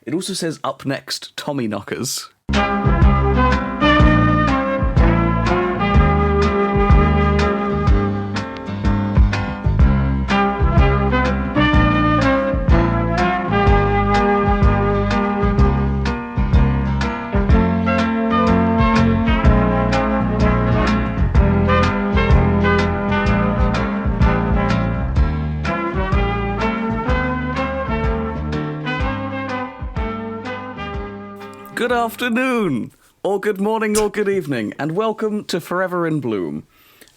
It also says up next, Tommy Knockers. Good afternoon, or good morning, or good evening, and welcome to Forever in Bloom.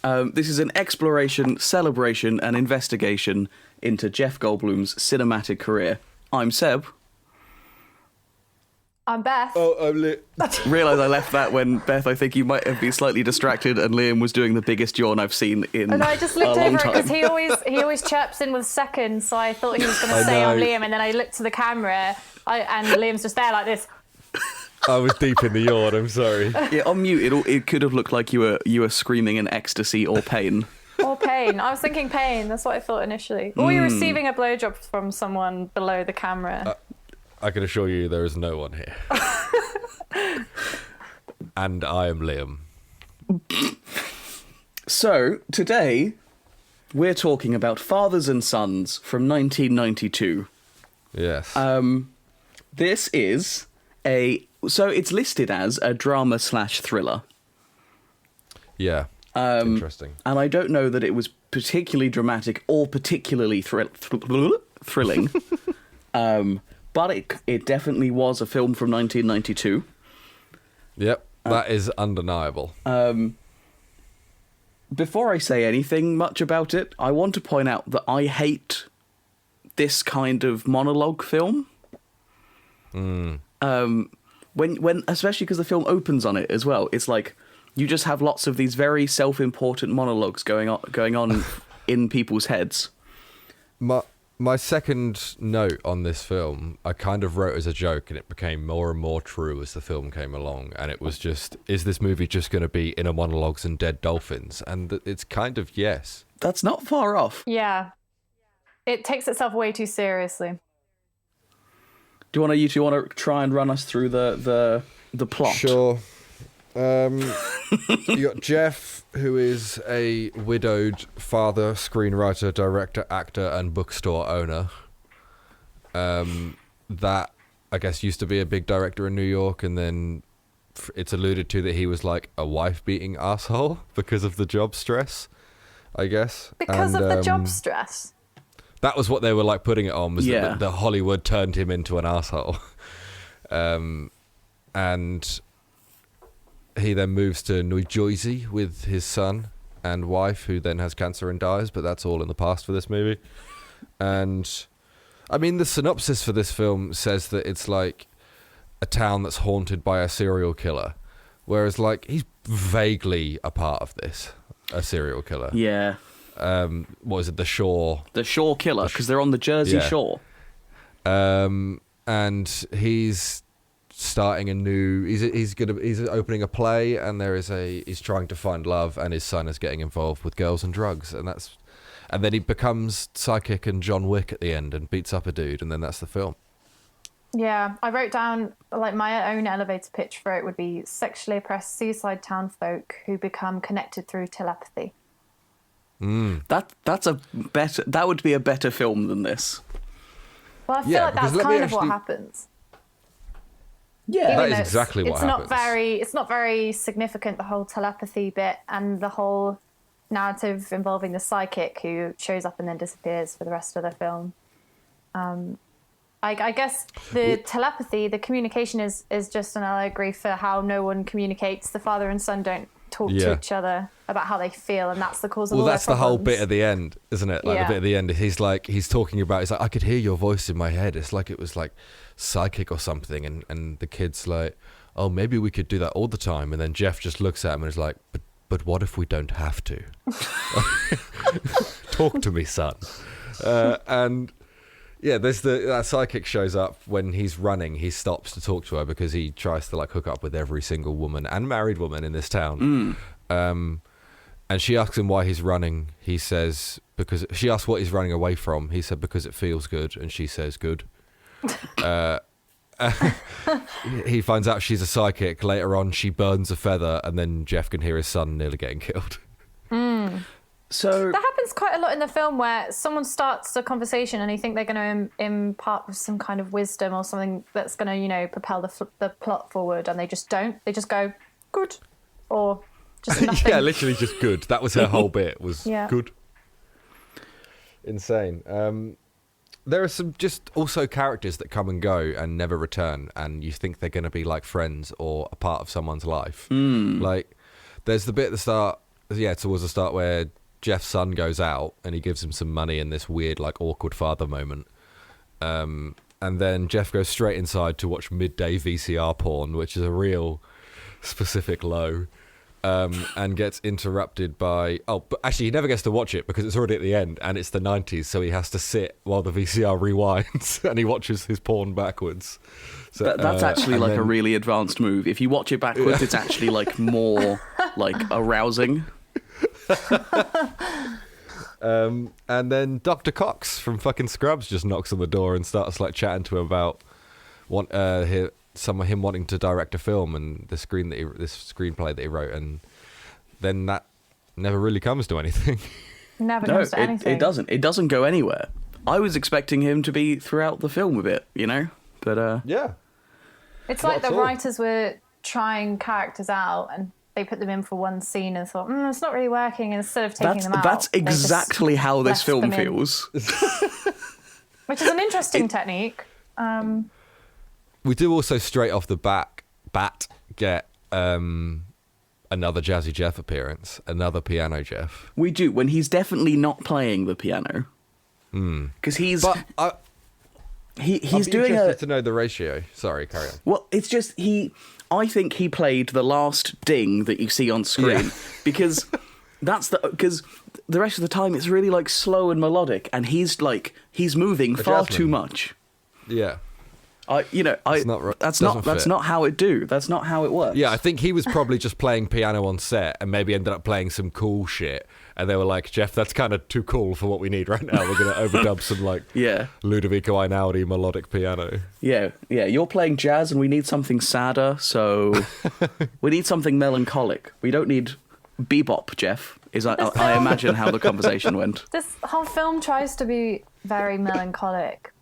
This is an exploration, celebration, and investigation into Jeff Goldblum's cinematic career. I'm Seb. I'm Beth. Oh, I'm lit. Realise I left that when, Beth, I think you might have been slightly distracted, and Liam was doing the biggest yawn I've seen in And I just looked a long over it time. because he always chirps in with seconds, so I thought he was going to say I'm Liam, and then I looked to the camera, and Liam's just there like this. I was deep in the yawn, I'm sorry. Yeah, on mute, it could have looked like you were screaming in ecstasy or pain. Or pain. I was thinking pain. That's what I thought initially. Or you're receiving a blowjob from someone below the camera. I can assure you there is no one here. And I am Liam. So, today, we're talking about Fathers and Sons from 1992. Yes. This is so it's listed as a drama/thriller. Yeah. Interesting. And I don't know that it was particularly dramatic or particularly thrilling. But it definitely was a film from 1992. Yep. That is undeniable. Before I say anything much about it, I want to point out that I hate this kind of monologue film. When especially because the film opens on it as well, it's like you just have lots of these very self-important monologues going on in people's heads. My second note on this film, I kind of wrote as a joke, and it became more and more true as the film came along. And it was just, is this movie just going to be inner monologues and dead dolphins? And it's kind of yes. That's not far off. Yeah. It takes itself way too seriously. Do you two want to try and run us through the plot? Sure. You got Jeff, who is a widowed father, screenwriter, director, actor, and bookstore owner. That, I guess, used to be a big director in New York, and then it's alluded to that he was like a wife-beating asshole because of the job stress, I guess. Because of the job stress? That was what they were like putting it on, was Yeah. that the Hollywood turned him into an asshole. And he then moves to New Jersey with his son and wife, who then has cancer and dies, but that's all in the past for this movie. And I mean, the synopsis for this film says that it's like a town that's haunted by a serial killer, whereas like he's vaguely a part of this, a serial killer. Yeah. What was it? The Shore. The Shore Killer, because they're on the Jersey Shore. And he's starting a new. He's opening a play, and he's trying to find love, and his son is getting involved with girls and drugs, and then he becomes psychic and John Wick at the end and beats up a dude, and then that's the film. Yeah, I wrote down, like, my own elevator pitch for it would be sexually oppressed seaside town folk who become connected through telepathy. That would be a better film than this. Well, I feel like that's kind of what happens. Yeah, that is exactly what happens. It's not very significant, the whole telepathy bit and the whole narrative involving the psychic who shows up and then disappears for the rest of the film. I guess the telepathy, the communication is just an allegory for how no one communicates. The father and son don't talk to each other about how they feel, and that's the cause of all their problems. Well, that's the whole bit at the end, isn't it? Like, Yeah. the bit at the end, he's talking about, I could hear your voice in my head. It's like it was like psychic or something, and the kid's like, oh, maybe we could do that all the time. And then Jeff just looks at him and is like, but what if we don't have to? Talk to me, son. And yeah, that psychic shows up when he's running. He stops to talk to her because he tries to like hook up with every single woman and married woman in this town. And she asks him why he's running. He says, because she asks what he's running away from. He said, because it feels good. And she says, good. he finds out she's a psychic. Later on, she burns a feather, and then Jeff can hear his son nearly getting killed. So that happens quite a lot in the film where someone starts a conversation and you think they're going to impart with some kind of wisdom or something that's going to, you know, propel the plot forward, and they just don't. They just go, good, or just nothing. Yeah, literally just good. That was her whole bit, was good. Insane. There are some just also characters that come and go and never return, and you think they're going to be like friends or a part of someone's life. Like, there's the bit at the start, towards the start, where Jeff's son goes out and he gives him some money in this weird, like, awkward father moment. And then Jeff goes straight inside to watch midday VCR porn, which is a real specific low. And gets interrupted by... but actually he never gets to watch it because it's already at the end and it's the 90s, so he has to sit while the VCR rewinds and he watches his porn backwards. So that's actually like a really advanced move. If you watch it backwards, it's actually like more like arousing. And then Dr. Cox from fucking Scrubs just knocks on the door and starts like chatting to him about him wanting to direct a film and this screenplay that he wrote, and then that never really comes to anything. Never comes to anything. It doesn't go anywhere. I was expecting him to be throughout the film a bit, you know, but yeah, it's like the writers were trying characters out and they put them in for one scene and thought, it's not really working, and instead of taking them out, that's exactly how this film feels. Which is an interesting technique. We do also straight off the bat get another Jazzy Jeff appearance, another piano Jeff. We do, when he's definitely not playing the piano. Because he's... But he's I'd be doing interested to know the ratio. Sorry, carry on. Well, it's just I think he played the last ding that you see on screen because because the rest of the time it's really like slow and melodic, and he's moving far too much. Yeah. That's not how it works. Yeah, I think he was probably just playing piano on set and maybe ended up playing some cool shit. And they were like, Jeff, that's kind of too cool for what we need right now. We're going to overdub some Ludovico Einaudi melodic piano. Yeah, you're playing jazz and we need something sadder, so we need something melancholic. We don't need bebop, Jeff. I imagine how the conversation went. This whole film tries to be very melancholic.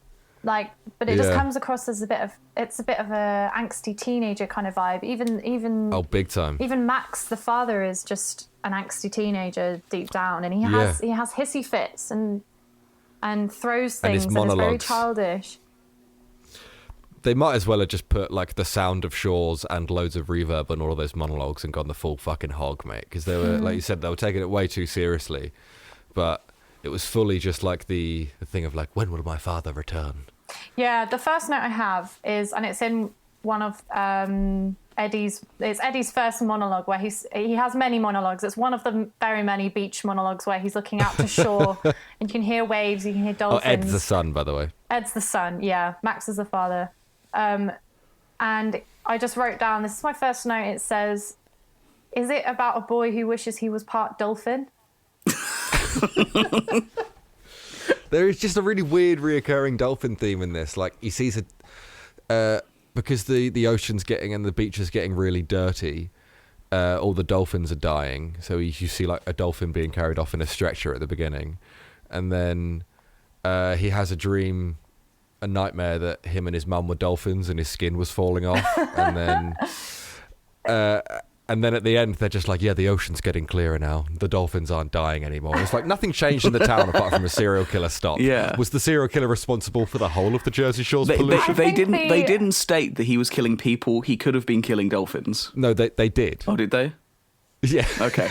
But it just comes across as a bit of a angsty teenager kind of vibe. Even big time. Even Max, the father, is just an angsty teenager deep down, and he has hissy fits and throws things and is very childish. They might as well have just put like the sound of shores and loads of reverb on all of those monologues and gone the full fucking hog, mate. Because they were, like you said, they were taking it way too seriously, but. It was fully just like the thing of like, when will my father return? Yeah, the first note I have is, and it's in one of Eddie's first monologue where he has many monologues. It's one of the very many beach monologues where he's looking out to shore and you can hear waves, you can hear dolphins. Oh, Ed's the son, by the way. Ed's the son, yeah. Max is the father. And I just wrote down, this is my first note, it says, is it about a boy who wishes he was part dolphin? There is just a really weird reoccurring dolphin theme in this. Like he sees because the ocean's getting and the beach is getting really dirty. All the dolphins are dying, so you see like a dolphin being carried off in a stretcher at the beginning, and then he has a nightmare that him and his mum were dolphins and his skin was falling off, and then. And then at the end, they're just like, yeah, the ocean's getting clearer now. The dolphins aren't dying anymore. It's like nothing changed in the town apart from a serial killer stop. Yeah. Was the serial killer responsible for the whole of the Jersey Shore's pollution? They didn't state that he was killing people. He could have been killing dolphins. No, they did. Oh, did they? Yeah. Okay.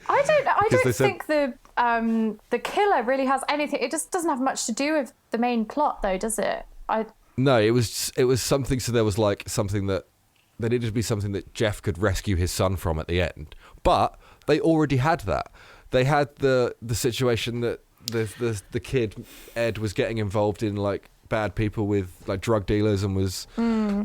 I don't think the killer really has anything. It just doesn't have much to do with the main plot, though, does it? No, it was something. So there was like something that. There needed to be something that Jeff could rescue his son from at the end. But they already had that. They had the situation that the kid, Ed, was getting involved in like bad people with like drug dealers and was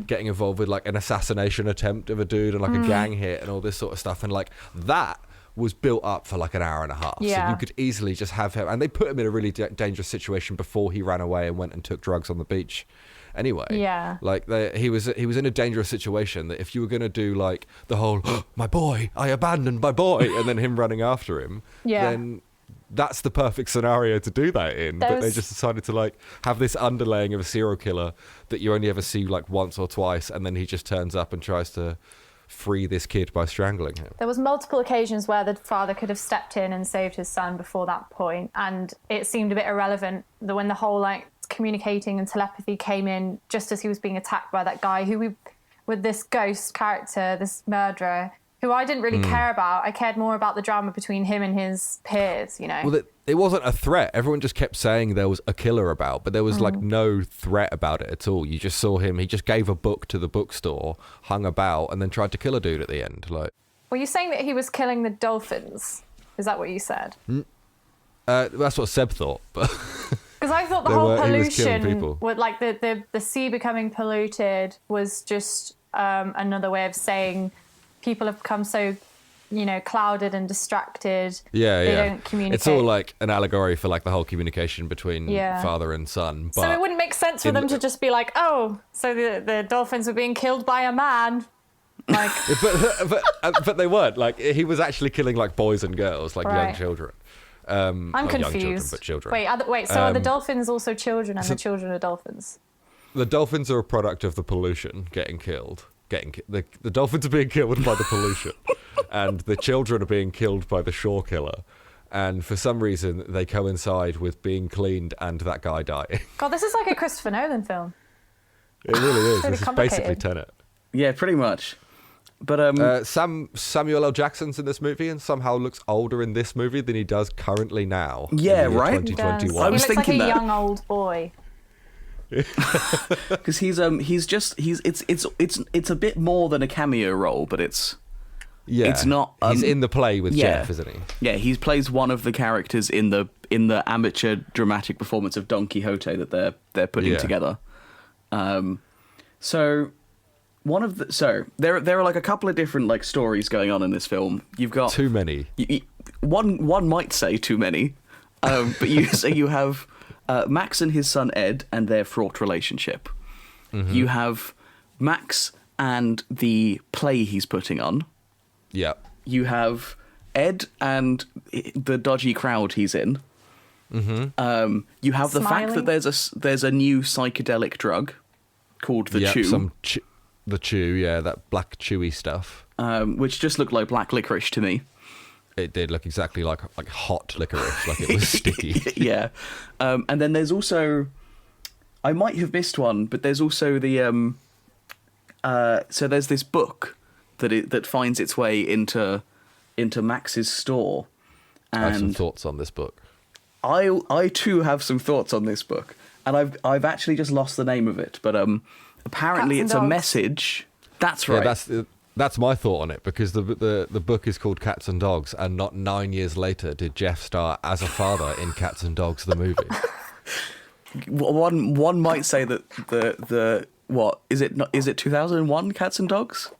getting involved with like an assassination attempt of a dude and like a gang hit and all this sort of stuff. And like that was built up for like an hour and a half. Yeah. So you could easily just have him. And they put him in a really dangerous situation before he ran away and went and took drugs on the beach. anyway. Yeah. Like he was in a dangerous situation that if you were going to do like the whole my boy, I abandoned my boy, and then him running after him, then that's the perfect scenario to do that in. But they just decided to like have this underlaying of a serial killer that you only ever see like once or twice, and then he just turns up and tries to free this kid by strangling him. There was multiple occasions where the father could have stepped in and saved his son before that point, and it seemed a bit irrelevant that when the whole like communicating and telepathy came in just as he was being attacked by that guy with this ghost character, this murderer, who I didn't really care about. I cared more about the drama between him and his peers, you know. Well, it wasn't a threat. Everyone just kept saying there was a killer about, but there was like no threat about it at all. You just saw him. He just gave a book to the bookstore, hung about, and then tried to kill a dude at the end. Like, were you saying that he was killing the dolphins? Is that what you said? that's what Seb thought. But because I thought the whole pollution, with like the sea becoming polluted, was just another way of saying people have become so, you know, clouded and distracted. They don't communicate. It's all like an allegory for like the whole communication between father and son. But so it wouldn't make sense for them to just be like, oh, so the dolphins were being killed by a man. Like, but they weren't. Like, he was actually killing like boys and girls, like young children. I'm confused. Young children, but children. Wait. So are the dolphins also children, and the children are dolphins? The dolphins are a product of the pollution getting killed. The dolphins are being killed by the pollution, and the children are being killed by the shore killer. And for some reason, they coincide with being cleaned and that guy dying. God, this is like a Christopher Nolan film. It really is. Really this is basically Tenet. Yeah, pretty much. But Samuel L. Jackson's in this movie and somehow looks older in this movie than he does currently now. Yeah, right? 2021. I was he looks thinking like a that. young old boy. Because it's a bit more than a cameo role, but it's not. He's in the play with Jeff, isn't he? Yeah, he plays one of the characters in the amateur dramatic performance of Don Quixote that they're putting together. So there are like a couple of different like stories going on in this film. You've got too many. One might say too many, but you have Max and his son Ed and their fraught relationship. Mm-hmm. You have Max and the play he's putting on. Yeah. You have Ed and the dodgy crowd he's in. Mm-hmm. You have the fact that there's a new psychedelic drug called the Chew. The Chew, that black chewy stuff. Which just looked like black licorice to me. It did look exactly like hot licorice, like it was sticky. Yeah. And then there's also, I might have missed one, but there's also the so there's this book that finds its way into Max's store. And I have some thoughts on this book. I too have some thoughts on this book, and I've actually just lost the name of it, but apparently it's a message. That's right. Yeah, that's my thought on it, because the book is called Cats and Dogs, and not 9 years later did Jeff star as a father in Cats and Dogs the movie. One might say that the what is it 2001 Cats and Dogs?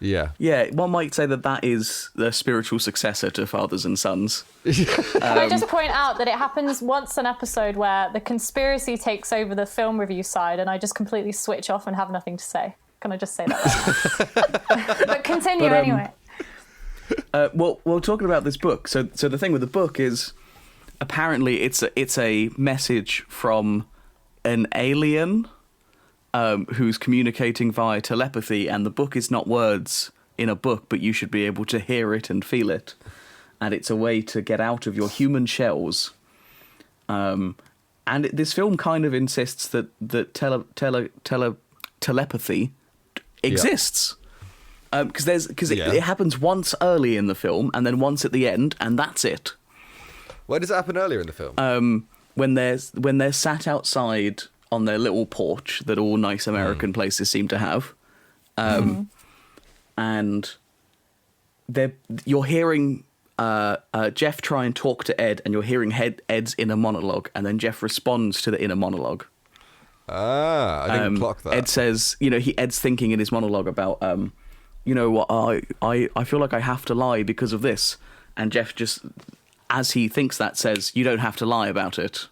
Yeah. Yeah, one might say that is the spiritual successor to Fathers and Sons. Can I just point out that it happens once an episode where the conspiracy takes over the film review side and I just completely switch off and have nothing to say. Can I just say that right now? But continue anyway. Well, talking about this book, so the thing with the book is apparently it's a message from an alien who's communicating via telepathy, and the book is not words in a book, but you should be able to hear it and feel it, and it's a way to get out of your human shells. And this film kind of insists that telepathy exists, because it happens once early in the film and then once at the end, and that's it. Where does it happen earlier in the film? When they're sat outside on their little porch that all nice American places seem to have, and you're hearing Jeff try and talk to Ed, and you're hearing Ed's inner monologue, and then Jeff responds to the inner monologue. I didn't clock that. Ed says, Ed's thinking in his monologue about, I feel like I have to lie because of this, and Jeff just, as he thinks that, says, you don't have to lie about it.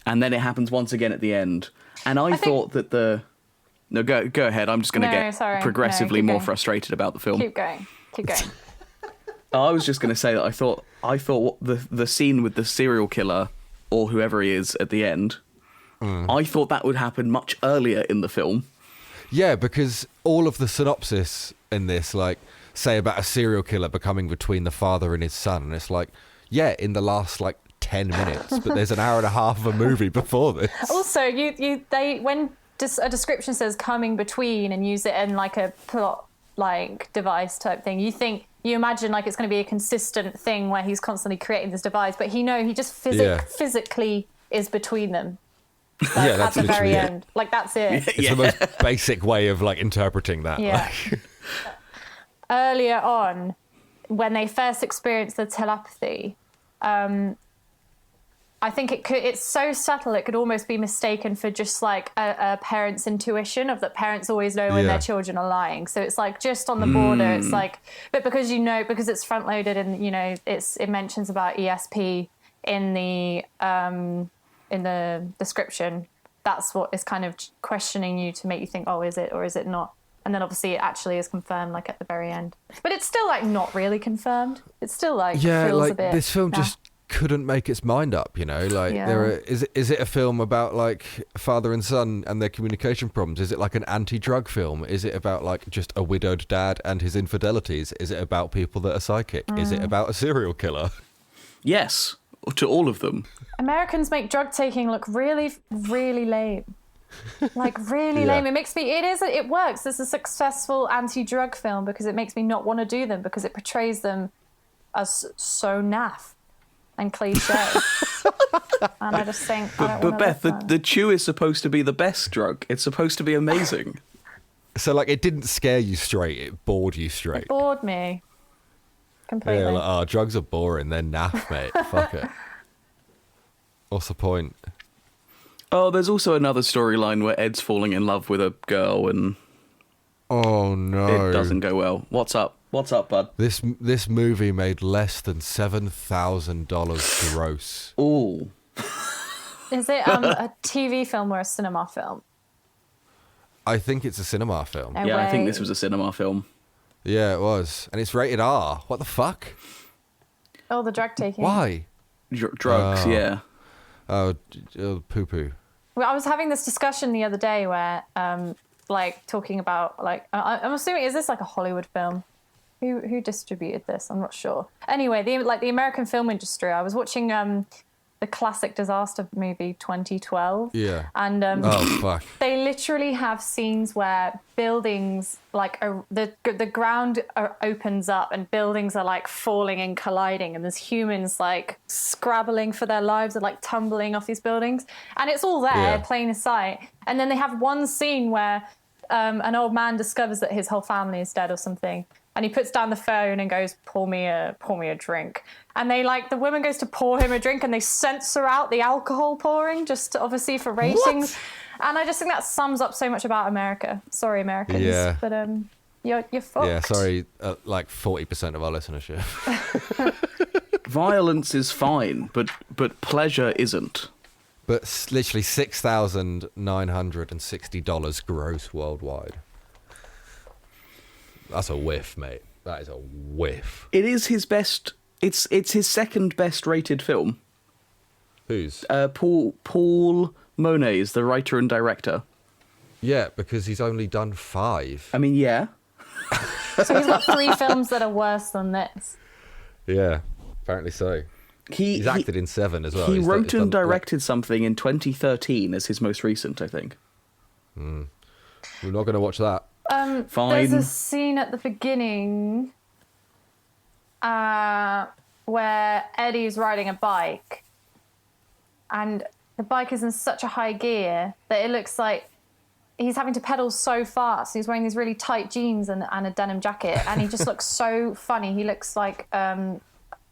and then it happens once again at the end. And I thought that the... No, go ahead. I'm just going to get progressively more frustrated about the film. Keep going. I was just going to say that I thought the scene with the serial killer, or whoever he is at the end, I thought that would happen much earlier in the film. Yeah, because all of the synopsis in this, like, say about a serial killer becoming between the father and his son, and it's like, yeah, in the last, like, 10 minutes, but there's an hour and a half of a movie before this. Also, when a description says coming between and use it in like a plot like device type thing, you imagine like it's going to be a consistent thing where he's constantly creating this device, but he just physically is between them. Like, yeah, that's at the very it. end. Like, that's it. It's the most basic way of like interpreting that. Yeah. Like. Earlier on, when they first experienced the telepathy, I think it's so subtle it could almost be mistaken for just like a parent's intuition of that parents always know when their children are lying. So it's like just on the border. It's like, but because it's front loaded and it mentions about ESP in the description. That's what is kind of questioning you to make you think, oh, is it or is it not? And then obviously it actually is confirmed like at the very end. But it's still like not really confirmed. It's still like feels like a bit, this film just couldn't make its mind up, like is it a film about like father and son and their communication problems? Is it like an anti-drug film? Is it about like just a widowed dad and his infidelities? Is it about people that are psychic? Is it about a serial killer? Yes, to all of them. Americans make drug taking look really, really lame. Like really lame. It works. It's a successful anti-drug film because it makes me not want to do them because it portrays them as so naff and cliche. And I just think, but Beth, the chew is supposed to be the best drug. It's supposed to be amazing. So like it didn't scare you straight, it bored you straight. It bored me completely. Yeah, like, drugs are boring, they're naff, mate. Fuck it. What's the point? Oh, there's also another storyline where Ed's falling in love with a girl and oh no, it doesn't go well. What's up? What's up, bud? This movie made less than $7,000 gross. Ooh. Is it a TV film or a cinema film? I think it's a cinema film. No yeah, way. I think this was a cinema film. Yeah, it was. And it's rated R. What the fuck? Oh, the drug taking. Why? Drugs, yeah. Oh, poo-poo. Well, I was having this discussion the other day where, like, talking about, like, I'm assuming, is this like a Hollywood film? Who distributed this? I'm not sure. Anyway, the American film industry. I was watching the classic disaster movie 2012. Yeah. And oh fuck. They literally have scenes where buildings like the ground opens up and buildings are like falling and colliding, and there's humans like scrabbling for their lives and like tumbling off these buildings, and it's all there, plain as sight. And then they have one scene where an old man discovers that his whole family is dead or something. And he puts down the phone and goes, pour me a drink. And the woman goes to pour him a drink and they censor out the alcohol pouring just obviously for ratings. What? And I just think that sums up so much about America. Sorry, Americans. Yeah. But you're fucked. Yeah, sorry, like 40% of our listenership. Violence is fine, but pleasure isn't. But literally $6,960 gross worldwide. That's a whiff, mate. That is a whiff. It is his best. It's his second best rated film. Whose? Paul Moniz, the writer and director. Yeah, because he's only done 5. I mean, yeah. So he's got 3 films that are worse than this. Yeah, apparently so. He's acted in 7 as well. He wrote and directed something in 2013 as his most recent, I think. We're not going to watch that. Fine. There's a scene at the beginning where Eddie's riding a bike and the bike is in such a high gear that it looks like he's having to pedal so fast. He's wearing these really tight jeans and a denim jacket, and he just looks so funny. He looks like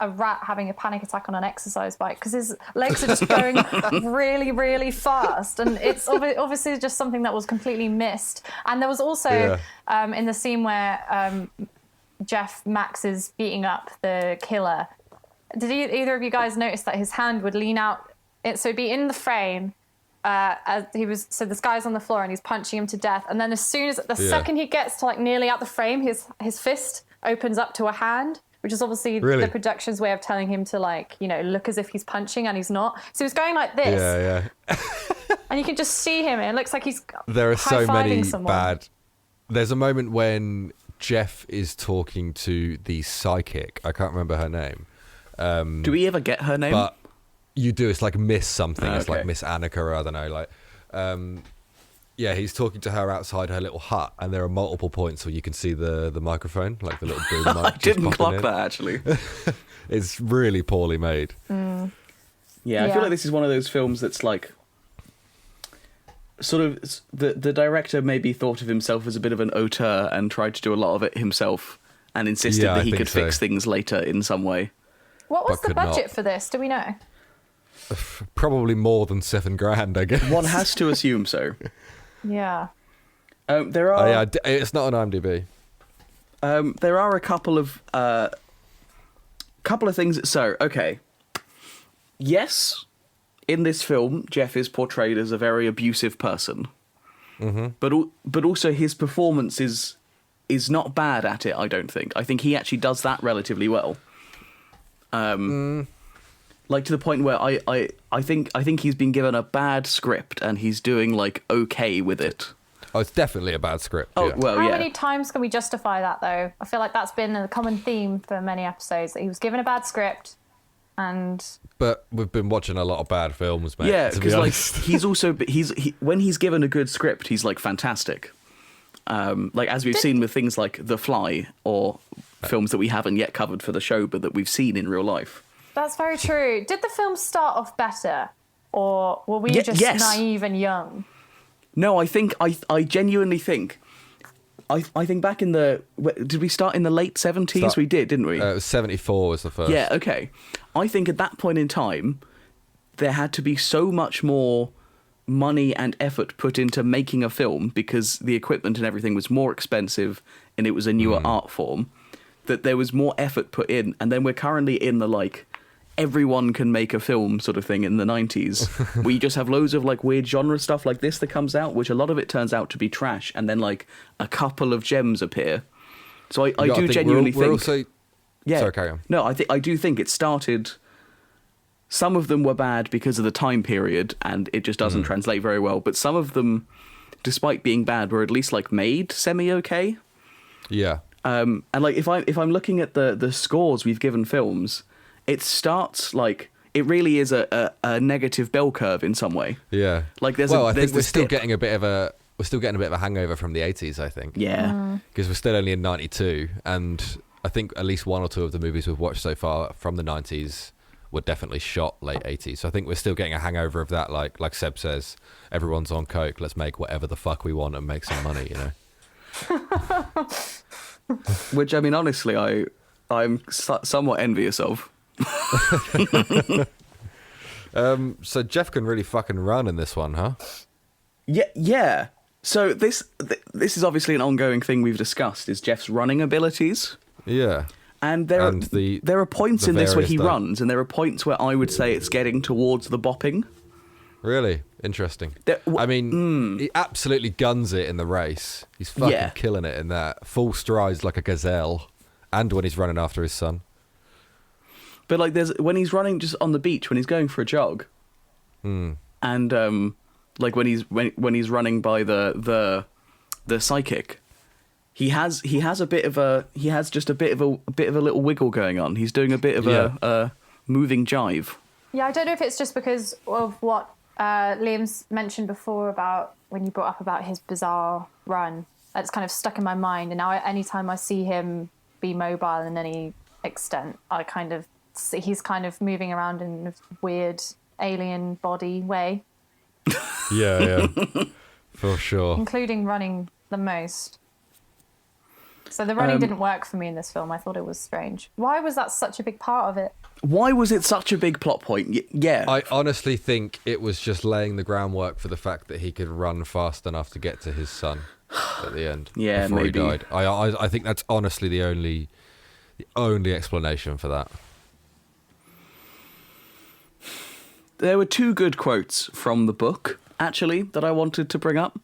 a rat having a panic attack on an exercise bike because his legs are just going really, really fast. And it's obviously just something that was completely missed. And there was also in the scene where Jeff Max is beating up the killer. Did either of you guys notice that his hand would lean out so it'd be in the frame. So this guy's on the floor and he's punching him to death, and then as soon as the second he gets to like nearly out the frame, his fist opens up to a hand, which is obviously the production's way of telling him to like, you know, look as if he's punching, and he's not. So he's going like this. Yeah. And you can just see him, and it looks like he's there are so many someone. bad. There's a moment when Jeff is talking to the psychic. I can't remember her name. Do we ever get her name? But you do. It's like Miss something. Okay. It's like Miss Annika, or I don't know. Like, yeah, he's talking to her outside her little hut, and there are multiple points where you can see the microphone, like the little boom mic. I didn't clock that actually. It's really poorly made. Yeah, I feel like this is one of those films that's like, sort of, the director maybe thought of himself as a bit of an auteur and tried to do a lot of it himself, and insisted that he could fix things later in some way. What was the budget for this? Do we know? Probably more than $7,000, I guess. One has to assume so. Yeah. There are. It's not on IMDb. There are a couple of things. So, okay. Yes, in this film, Jeff is portrayed as a very abusive person. Mm-hmm. But also his performance is not bad at it, I don't think. I think he actually does that relatively well. Like to the point where I think he's been given a bad script and he's doing like okay with it. Oh, it's definitely a bad script. Oh, yeah. well, How yeah. many times can we justify that though? I feel like that's been a common theme for many episodes, that he was given a bad script and... But we've been watching a lot of bad films, mate. Yeah, to be because like honest. he's also when he's given a good script, he's like fantastic. Like as we've seen with things like The Fly or films that we haven't yet covered for the show, but that we've seen in real life. That's very true. Did the film start off better, or were we just naive and young? No, I think I genuinely think. I think back in the... Did we start in the late 70s? We did, didn't we? It was 74 was the first. Yeah, okay. I think at that point in time, there had to be so much more money and effort put into making a film because the equipment and everything was more expensive and it was a newer art form, that there was more effort put in. And then we're currently in the, like, everyone can make a film sort of thing in the 90s, where you just have loads of like weird genre stuff like this that comes out, which a lot of it turns out to be trash, and then like a couple of gems appear. So I do genuinely think... We're also... Yeah, sorry, carry on. No, I do think it started... Some of them were bad because of the time period, and it just doesn't translate very well, but some of them, despite being bad, were at least like made semi-okay. Yeah. And like if I'm looking at the scores we've given films, it starts like it really is a negative bell curve in some way. Yeah. Like I think we're still getting a bit of a hangover from the 80s, I think. Yeah. Because we're still only in 92, and I think at least one or two of the movies we've watched so far from the 90s were definitely shot late 80s. So I think we're still getting a hangover of that, like Seb says, everyone's on coke, let's make whatever the fuck we want and make some money, you know. Which, I mean, honestly, I'm somewhat envious of. So Jeff can really fucking run in this one, huh? Yeah. So this is obviously an ongoing thing we've discussed, is Jeff's running abilities. Yeah. And there are points in this where he runs, and there are points where I would say it's getting towards the bopping. Really? Interesting. I mean, he absolutely guns it in the race. He's fucking killing it in that. Full strides like a gazelle. And when he's running after his son. But like when he's running just on the beach, when he's going for a jog. And like when he's running by the psychic, he has just a bit of a little wiggle going on. He's doing a bit of a moving jive. Yeah, I don't know if it's just because of what Liam's mentioned before about when you brought up about his bizarre run. It's kind of stuck in my mind, and now anytime I see him be mobile in any extent, I kind of see he's kind of moving around in a weird alien body way. Yeah, for sure. Including running the most. So the running didn't work for me in this film. I thought it was strange. Why was that such a big part of it? Why was it such a big plot point? Yeah. I honestly think it was just laying the groundwork for the fact that he could run fast enough to get to his son at the end. Yeah, before maybe. he died. I think that's honestly the only explanation for that. there were two good quotes from the book actually that I wanted to bring up.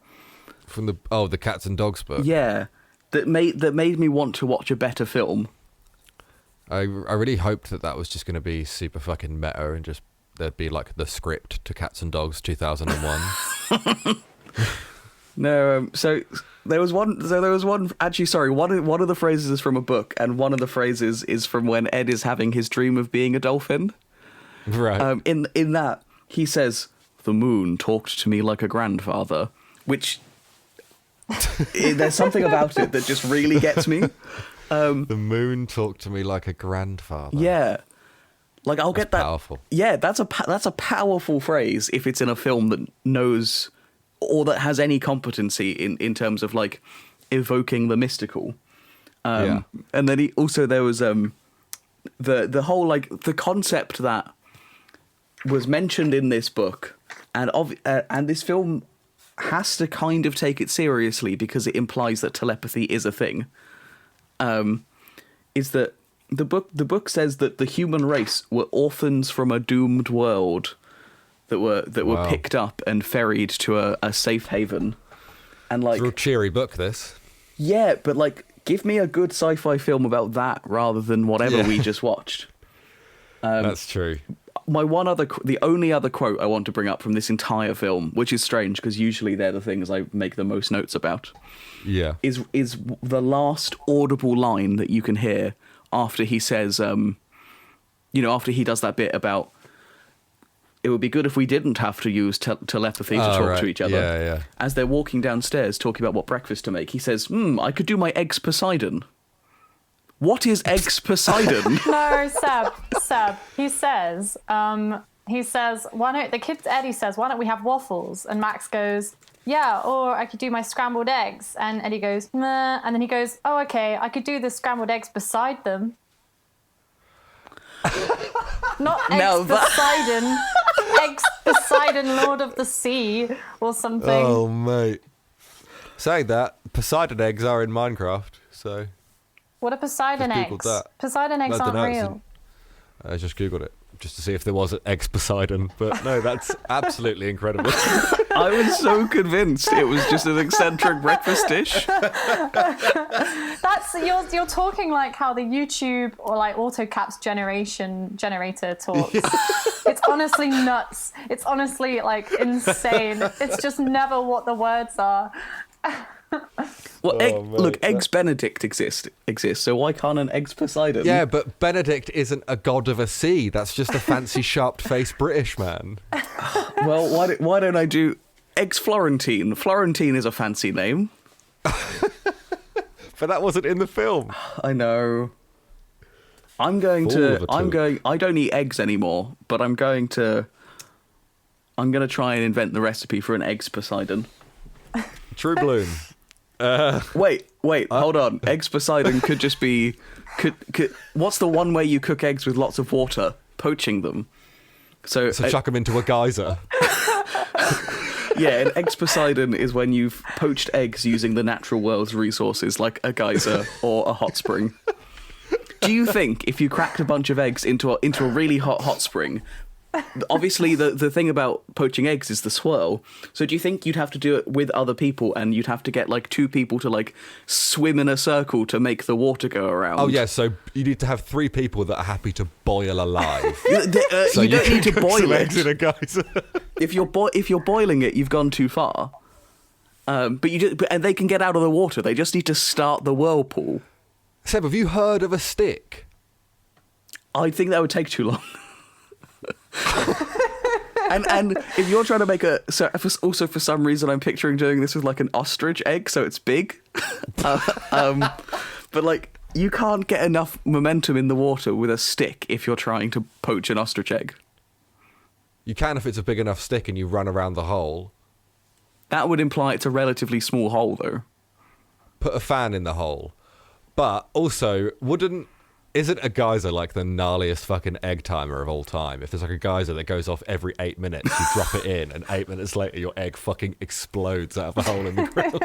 From the Cats and Dogs book. Yeah, that made me want to watch a better film. I really hoped that was just going to be super fucking meta and just there'd be like the script to Cats and Dogs 2001. No, so there was one. Actually, sorry, one of the phrases is from a book, and one of the phrases is from when Ed is having his dream of being a dolphin. Right. In that he says, "The moon talked to me like a grandfather," which there's something about it that just really gets me. The moon talked to me like a grandfather. Yeah, like I'll get that. Powerful. Yeah, that's a powerful phrase if it's in a film that knows or that has any competency in terms of like evoking the mystical. And then there was the whole like the concept that was mentioned in this book, and this film has to kind of take it seriously because it implies that telepathy is a thing. Is that the book says that the human race were orphans from a doomed world that were picked up and ferried to a safe haven. And like, it's a real cheery book, this. Yeah, but like, give me a good sci-fi film about that rather than whatever we just watched. That's true. The only other quote I want to bring up from this entire film, which is strange because usually they're the things I make the most notes about. Yeah. Is the last audible line that you can hear after he says, after he does that bit about, it would be good if we didn't have to use telepathy to talk to each other. Yeah. As they're walking downstairs talking about what breakfast to make, he says, I could do my eggs Poseidon. What is eggs Poseidon? No, Seb. He says, Eddie says, why don't we have waffles? And Max goes, yeah, or I could do my scrambled eggs. And Eddie goes, nah. And then he goes, oh, okay, I could do the scrambled eggs beside them. Not eggs Poseidon. Eggs Poseidon, Lord of the Sea, or something. Oh, mate. Saying that, Poseidon eggs are in Minecraft, so... What are Poseidon just eggs? That. Poseidon eggs aren't real. I just Googled it, just to see if there was an eggs Poseidon. But no, that's absolutely incredible. I was so convinced it was just an eccentric breakfast dish. That's you're talking like how the YouTube or like AutoCAPS generator talks. It's honestly nuts. It's honestly like insane. It's just never what the words are. Well, eggs Benedict exist, so why can't an eggs Poseidon? Yeah, but Benedict isn't a god of a sea. That's just a fancy, sharp-faced British man. Well, why don't I do eggs Florentine? Florentine is a fancy name. But that wasn't in the film. I know. I don't eat eggs anymore, but I'm going to try and invent the recipe for an eggs Poseidon. True Bloom. Wait, hold on. Eggs Poseidon could just be... what's the one way you cook eggs with lots of water? Poaching them. So chuck them into a geyser. Yeah, an eggs Poseidon is when you've poached eggs using the natural world's resources, like a geyser or a hot spring. Do you think if you cracked a bunch of eggs into a really hot spring... Obviously, the thing about poaching eggs is the swirl. So do you think you'd have to do it with other people and you'd have to get like two people to like swim in a circle to make the water go around? Oh, yeah, so you need to have 3 people that are happy to boil alive. So you don't need to boil it. Eggs in a geyser. If you're boiling it, you've gone too far. And they can get out of the water. They just need to start the whirlpool. Seb, have you heard of a stick? I think that would take too long. and if you're trying to make also for some reason I'm picturing doing this with like an ostrich egg, so it's big. But like you can't get enough momentum in the water with a stick if you're trying to poach an ostrich egg. You can if it's a big enough stick and you run around the hole. That would imply it's a relatively small hole, though. Put a fan in the hole. But also, isn't a geyser like the gnarliest fucking egg timer of all time? If there's like a geyser that goes off every 8 minutes, you drop it in, and 8 minutes later your egg fucking explodes out of a hole in the ground.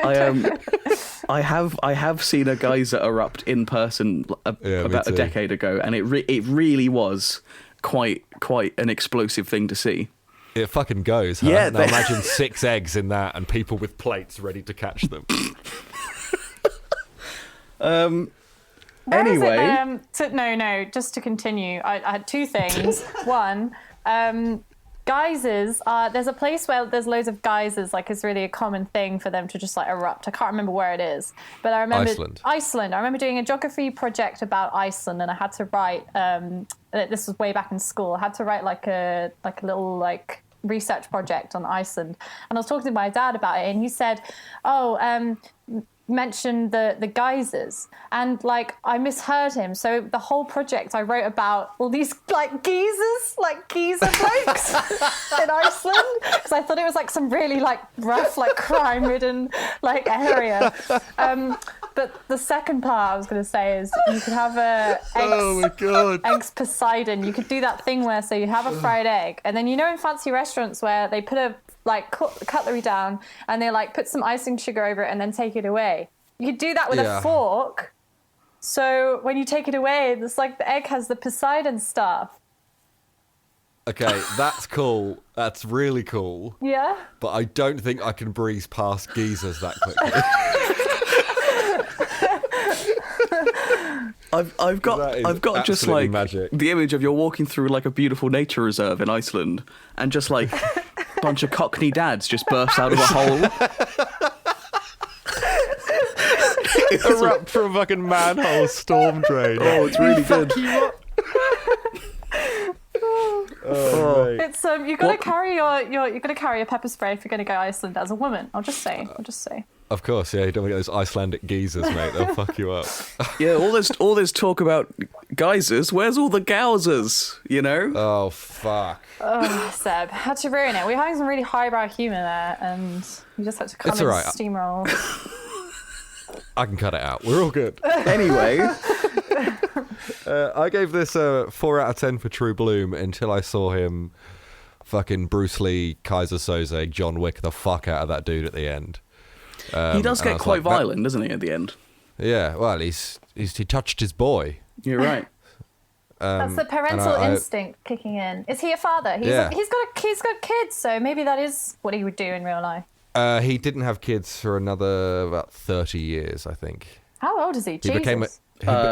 I have seen a geyser erupt in person about a decade ago, and it really was quite an explosive thing to see. It fucking goes, huh? Yeah, Now imagine 6 eggs in that and people with plates ready to catch them. Where is it, Anyway. no, just to continue, I had 2 things. One, geysers are, there's a place where there's loads of geysers, like it's really a common thing for them to just like erupt. I can't remember where it is, but I remember Iceland. I remember doing a geography project about Iceland, and I had to write, this was way back in school, I had to write like a little like research project on Iceland, and I was talking to my dad about it, and he said, mentioned the geysers, and like I misheard him, so the whole project I wrote about all these like geezers, like geezer blokes in Iceland, because I thought it was like some really like rough, like crime-ridden like area. But the second part I was going to say is you could have eggs Poseidon. You could do that thing where, so you have a fried egg, and then, you know, in fancy restaurants where they put a like cutlery down and they like put some icing sugar over it and then take it away. You could do that with a fork. So when you take it away, it's like the egg has the Poseidon stuff. Okay, that's cool. That's really cool. Yeah. But I don't think I can breeze past geezers that quickly. I've got just like magic. The image of you're walking through like a beautiful nature reserve in Iceland, and just like a bunch of Cockney dads just burst out of a hole. Erupt from a fucking manhole storm drain. Oh, it's really good. Oh, It's you got to carry you got to carry a pepper spray if you're going to go to Iceland as a woman. I'll just say. Of course, yeah. You don't want to get those Icelandic geezers, mate. They'll fuck you up. Yeah, all this talk about geysers. Where's all the Gowsers? You know? Oh fuck. Oh, Seb, had to ruin it. We're having some really highbrow humour there, and you just had to come It's and all right. steamroll. I can cut it out. We're all good. Anyway, I gave this a 4 out of 10 for True Bloom until I saw him fucking Bruce Lee, Kaiser Soze, John Wick the fuck out of that dude at the end. he does get quite violent, doesn't he? At the end. Yeah, well, he touched his boy. You're right. That's the parental instinct kicking in. Is he a father? He's got kids, so maybe that is what he would do in real life. He didn't have kids for another about 30 years, I think. How old is he? He Jesus.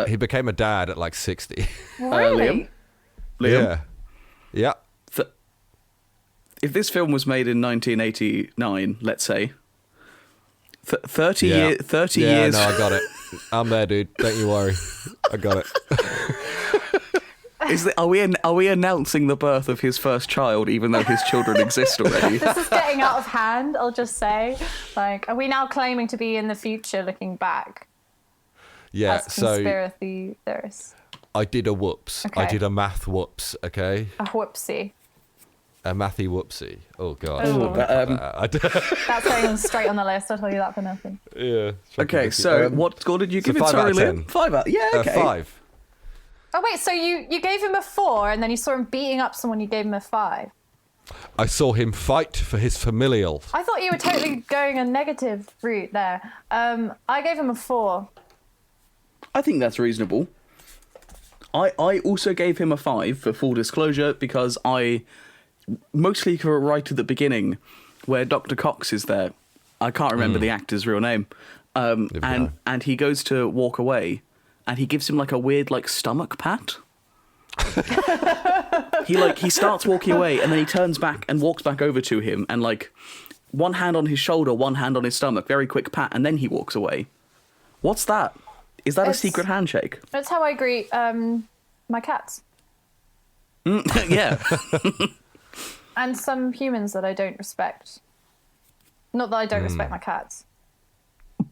he became a dad at like 60. Really? Liam? Yeah. If this film was made in 1989, let's say, 30 Yeah. years. No, I got it. I'm there, dude. Don't you worry. I got it. Are we announcing the birth of his first child, even though his children exist already? This is getting out of hand, I'll just say. Like, are we now claiming to be in the future looking back? Yeah, As conspiracy theorists. I did a whoops. I Okay. did a math whoops, okay? A whoopsie. A mathy whoopsie. Oh, God. Oh. That's That's going straight on the list, I'll tell you that for nothing. yeah. Okay, so what score did you give it? 5 Sorry, out of Liam. 10. 5 out. Yeah, okay. 5. Oh, wait, so you gave him a 4 and then you saw him beating up someone, you gave him a 5. I saw him fight for his familial. I thought you were totally going a negative route there. I gave him a 4. I think that's reasonable. I also gave him a 5 for full disclosure because mostly right at the beginning where Dr. Cox is there. I can't remember the actor's real name. And he goes to walk away and he gives him like a weird like stomach pat. he starts walking away and then he turns back and walks back over to him and like one hand on his shoulder, one hand on his stomach, very quick pat, and then he walks away. What's that? Is that a secret handshake? That's how I greet my cats. Yeah. And some humans that I don't respect. Not that I don't respect my cats.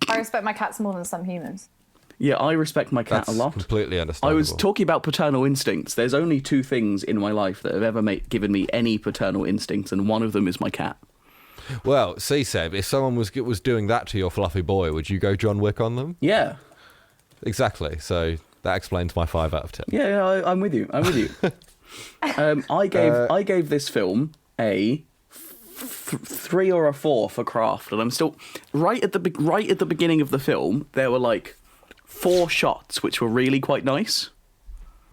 I respect my cats more than some humans. Yeah, I respect my cat That's a lot. completely I understandable. was talking about paternal instincts. There's only 2 things in my life that have ever given me any paternal instincts, and one of them is my cat. Well, see, Seb, if someone was doing that to your fluffy boy, would you go John Wick on them? Yeah. Exactly. So that explains my 5 out of 10. Yeah, I'm with you. I gave this film a 3 or a 4 for craft, and I'm still right at the beginning of the film. There were like 4 shots which were really quite nice,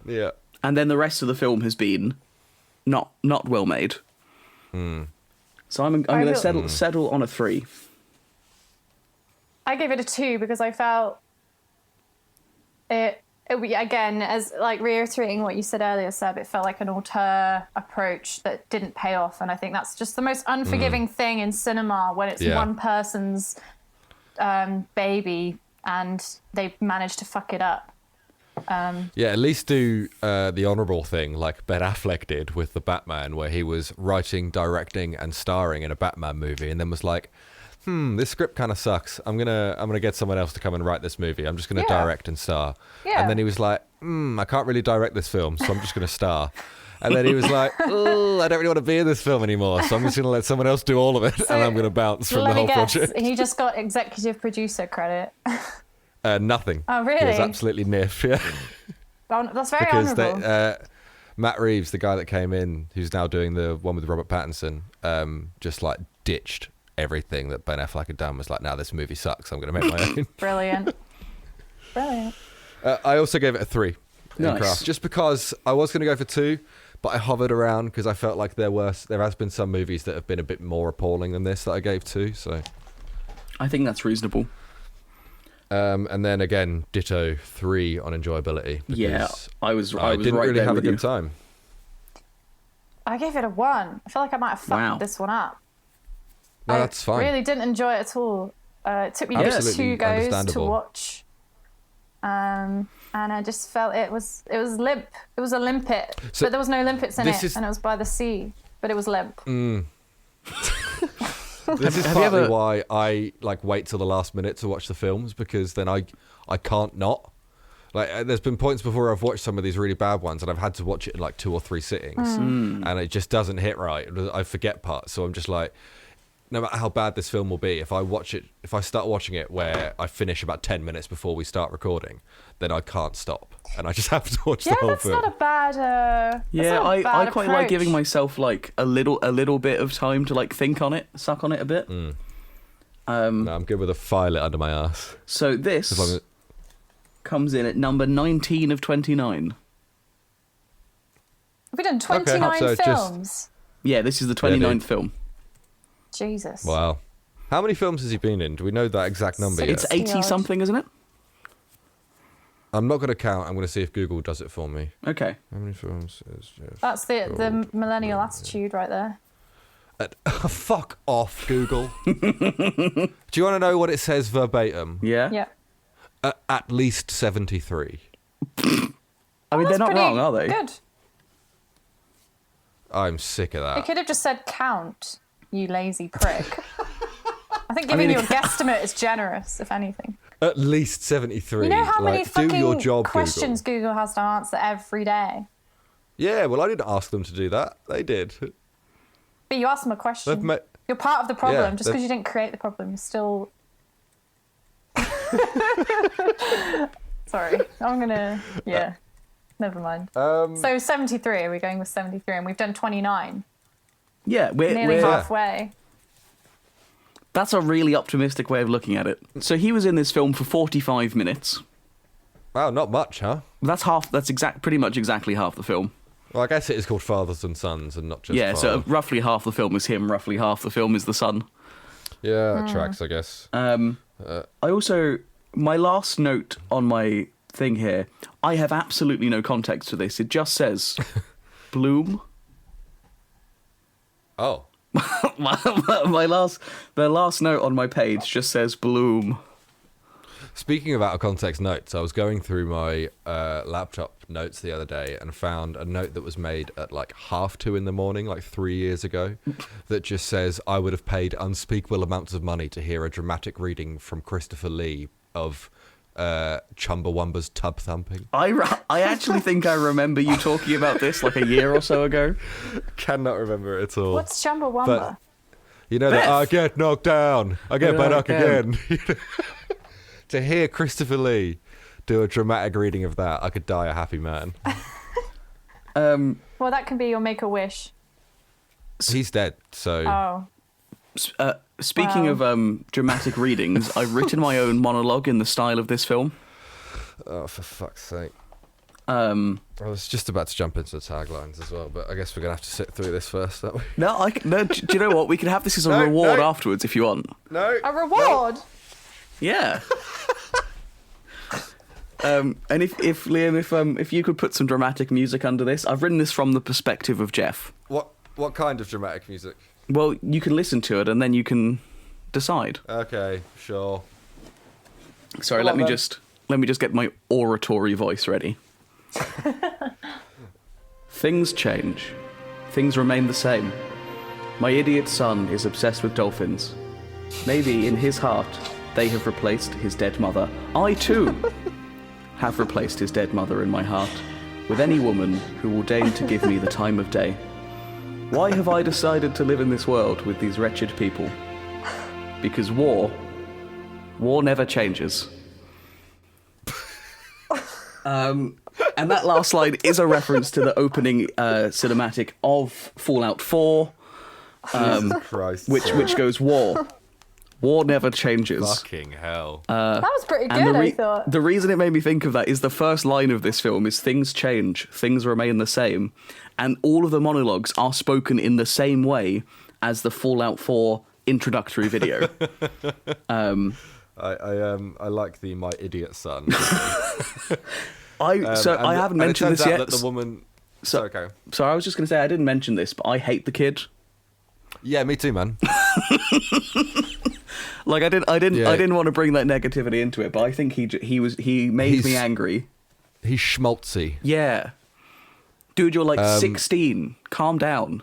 Yeah. and then the rest of the film has been not well made. So I'm going to settle on a 3. I gave it a 2 because I felt it again, as like reiterating what you said earlier, Seb, it felt like an auteur approach that didn't pay off. And I think that's just the most unforgiving thing in cinema when it's one person's baby and they manage to fuck it up. Yeah, at least do the honourable thing like Ben Affleck did with the Batman, where he was writing, directing, and starring in a Batman movie, and then was like, this script kind of sucks. I'm gonna get someone else to come and write this movie. I'm just gonna direct and star. Yeah. And then he was like, I can't really direct this film, so I'm just gonna star. And then he was like, oh, I don't really want to be in this film anymore, so I'm just gonna let someone else do all of it, and I'm gonna bounce from the whole project. He just got executive producer credit. Nothing. Oh, really? He was absolutely niff. Yeah. That's very Because honourable. Matt Reeves, the guy that came in, who's now doing the one with Robert Pattinson, just like ditched everything that Ben Affleck had done. Was like, now this movie sucks. I'm going to make my own. Brilliant. I also gave it a 3 in Nice. craft, just because I was going to go for 2, but I hovered around because I felt like there has been some movies that have been a bit more appalling than this that I gave 2. So I think that's reasonable. and then again, ditto 3 on enjoyability. Yeah, I was didn't right really there have a with you. good time. I gave it a 1. I feel like I might have fucked this one up. No, that's fine. I really didn't enjoy it at all. It took me Absolutely 2 goes to understandable. watch. And I just felt it was limp. It was a limpet. So but there was no limpets in this it, is- and it was by the sea. But it was limp. This is Have you partly ever- why I like wait till the last minute to watch the films, because then I can't not. Like, there's been points before I've watched some of these really bad ones and I've had to watch it in like 2 or 3 sittings, and it just doesn't hit right. I forget parts, so I'm just like, no matter how bad this film will be, if I start watching it where I finish about 10 minutes before we start recording, then I can't stop, and I just have to watch the whole that's film. not a bad. That's Yeah, not a I bad quite like giving approach. myself like a little bit of time to like think on it, suck on it a bit. No, I'm good with a file it under my ass. So this As long as, Mm-hmm. comes in at number 19 of 29. Have we done 29 so just- films? Yeah, this is the Yeah, 29th dude. film. Jesus. wow. How many films has he been in? Do we know that exact number yet? It's 80 something, isn't it? I'm not going to count. I'm going to see if Google does it for me. Okay. How many films is Jeff? That's the millennial attitude right there. Fuck off, Google. Do you want to know what it says verbatim? Yeah. Yeah. At least 73. I mean, they're That's not pretty wrong, are they? Good. I'm sick of It that. could have just said count, you lazy prick. I think giving you a guesstimate is generous, if anything. At least 73. You know how many like, do your fucking job, questions Google. Google has to answer every day? Yeah, well, I didn't ask them to do that. They did. But you ask them a question. They've ma- You're part of the problem. Yeah, Just they've- because you didn't create the problem, you're still... Sorry. I'm going to... Yeah. Never mind. So 73, are we going with 73? And we've done 29. Yeah, Nearly we're halfway. that's a really optimistic way of looking at it. So he was in this film for 45 minutes. Wow, not much, huh? That's pretty much exactly half the film. Well, I guess it is called Fathers and Sons and not just Yeah, so Father. roughly half the film is him, roughly half the film is the son. Yeah, it tracks, I guess. I also, my last note on my thing here, I have absolutely no context for this. It just says Blum. Oh. The last note on my page just says Blum. Speaking of out of context notes, I was going through my laptop notes the other day and found a note that was made at like 2:30 in the morning, like 3 years ago, that just says, I would have paid unspeakable amounts of money to hear a dramatic reading from Christopher Lee of Chumbawamba's Tub Thumping. I actually think I remember you talking about this like a year or so ago. Cannot remember it at all. What's Chumbawamba? But- You know that Beth. I get knocked down, I get back up again. again. To hear Christopher Lee do a dramatic reading of that, I could die a happy man. Well, that can be your make-a-wish. He's dead, so... Oh. Speaking Wow. of dramatic readings, I've written my own monologue in the style of this film. Oh, for fuck's sake. I was just about to jump into the taglines as well, but I guess we're going to have to sit through this first, aren't we? No, do you know what? We can have this as a No, reward no. afterwards if you want. No. A reward? Yeah. And if Liam, if you could put some dramatic music under this, I've written this from the perspective of Jeff. What kind of dramatic music? Well, you can listen to it and then you can decide. Okay, sure. Sorry, Come on, let me just get my oratory voice ready. Things change. Things remain the same. My idiot son is obsessed with dolphins. Maybe in his heart they have replaced his dead mother. I too have replaced his dead mother in my heart with any woman who will deign to give me the time of day. Why have I decided to live in this world with these wretched people? Because war never changes. And that last line is a reference to the opening cinematic of Fallout 4, Christ. which goes war never changes. Fucking hell. That was pretty And good, I thought. the reason it made me think of that is the first line of this film is things change, things remain the same, and all of the monologues are spoken in the same way as the Fallout 4 introductory video. I like the my idiot son. I haven't mentioned this yet. That the woman. Okay. So I was just going to say I didn't mention this, but I hate the kid. Yeah, me too, man. Like I didn't want to bring that negativity into it, but I think he made me angry. He's schmaltzy. Yeah, dude, you're like 16. Calm down.